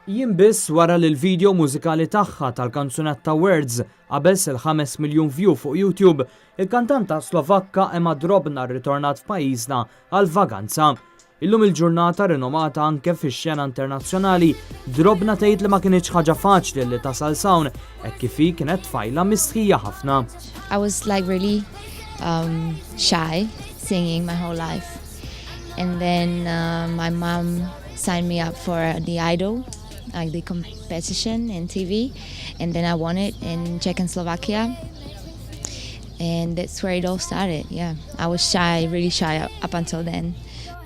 Jien biss wara li l-video mużikali tagħha tal-kanzunetta Words qabeż il-5 miljun view fuq YouTube, il-kantanta Slovakka Drobná rritornat f'pajjiżna għal vaganza. Illum il-ġurnata rinomata anke fix-xena internazzjonali, Drobná tgħid li ma kienx ħaġa faċli li tasal sawn hekk kif hi kienet tfajla mistħija ħafna. I was like really shy singing my whole life. And then my mom signed me up for the Idol, like the competition in TV, and then I won it in Czech and Slovakia, and that's where it all started. Yeah, I was shy, really shy up until then.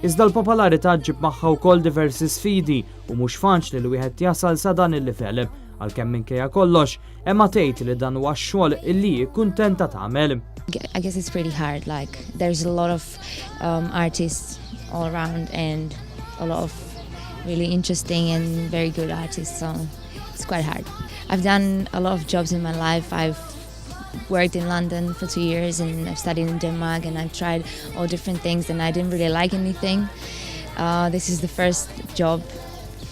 Iżda l-popolarità ġib magħha wkoll diversi sfidi u mhux faċli li wieħed jasal sa dan il-livell, għalkemm minkejja kollox hemm tgħid li dan huwa x-xogħol illi hi kuntenta tagħmel. I guess it's pretty hard. Like there's a lot of artists all around and a lot of really interesting and very good artists, so it's quite hard. I've done a lot of jobs in my life. I've worked in London for 2 years and I've studied in Denmark and I've tried all different things and I didn't really like anything. This is the first job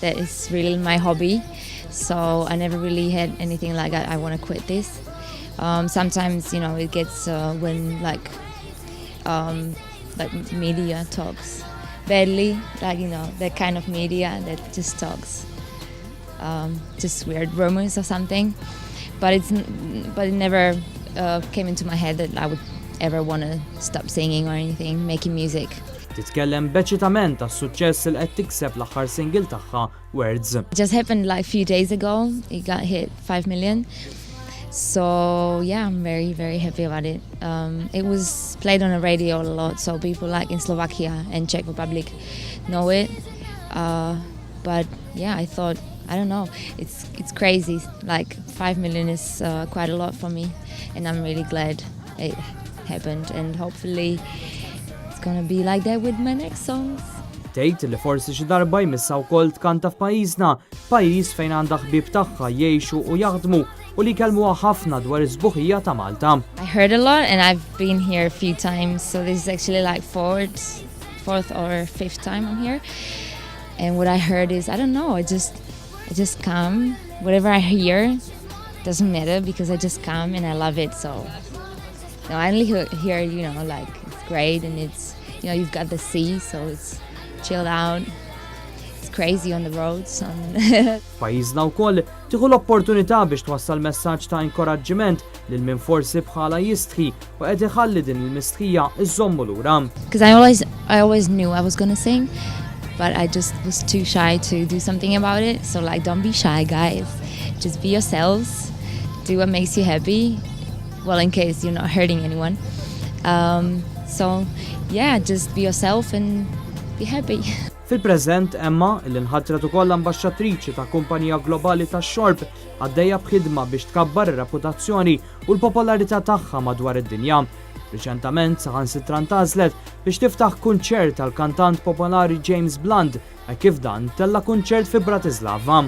that is really my hobby, so I never really had anything like I want to quit this. Sometimes, you know, it gets when like media talks badly, like, you know, that kind of media that just talks just weird rumors or something, but it never came into my head that I would ever want to stop singing or anything, making music. Titkellem beċitament għas-suċċess li qed tikseb l-aħħar single tagħha Words. It just happened like a few days ago. It got hit 5 million. So yeah, I'm very, very happy about it. It was played on the radio a lot, so people like in Slovakia and Czech Republic know it. But yeah, I thought, I don't know, it's crazy. Like 5 million is quite a lot for me, and I'm really glad it happened. And hopefully, it's gonna be like that with my next songs. Tgħid li forsi xi darba jmissa wkoll tkanta f'pajjiżna, pajjiż fejn għandha ħbieb tagħha jgħixu u jaħdmu u li kellmuha ħafna dwar is-sbuħija ta' Malta. I heard a lot and I've been here a few times, so this is actually like fourth or fifth time I'm here. And what I heard is, I don't know, I just come, whatever I hear doesn't matter because I just come and I love it. So no, I only hear, you know, like it's great and it's, you know, you've got the sea, so it's chilled out. It's crazy on the roads. Pajjiżna wkoll tieħu l-opportunità biex twassal messaġġ ta' inkoraġġiment lil min forsi bħala jistħi u qed iħalli din il-mistħija iżommu lura. Because I always knew I was gonna sing, but I just was too shy to do something about it. So like, don't be shy, guys. Just be yourselves. Do what makes you happy. Well, in case you're not hurting anyone. So yeah, just be yourself and be happy. Fil-preżent Emma, li nħattret ukoll ambaxxatriċi ta' kumpanija globali tax-xorb, għaddejja b'ħidma biex tkabbar ir-reputazzjoni u l-popolarità tagħha madwar id-dinja. Riċentament saħansitra ntażlet biex tiftaħ kunċert tal-kantant popolari James Blunt, kif dan tella kunċert fi Bratislava.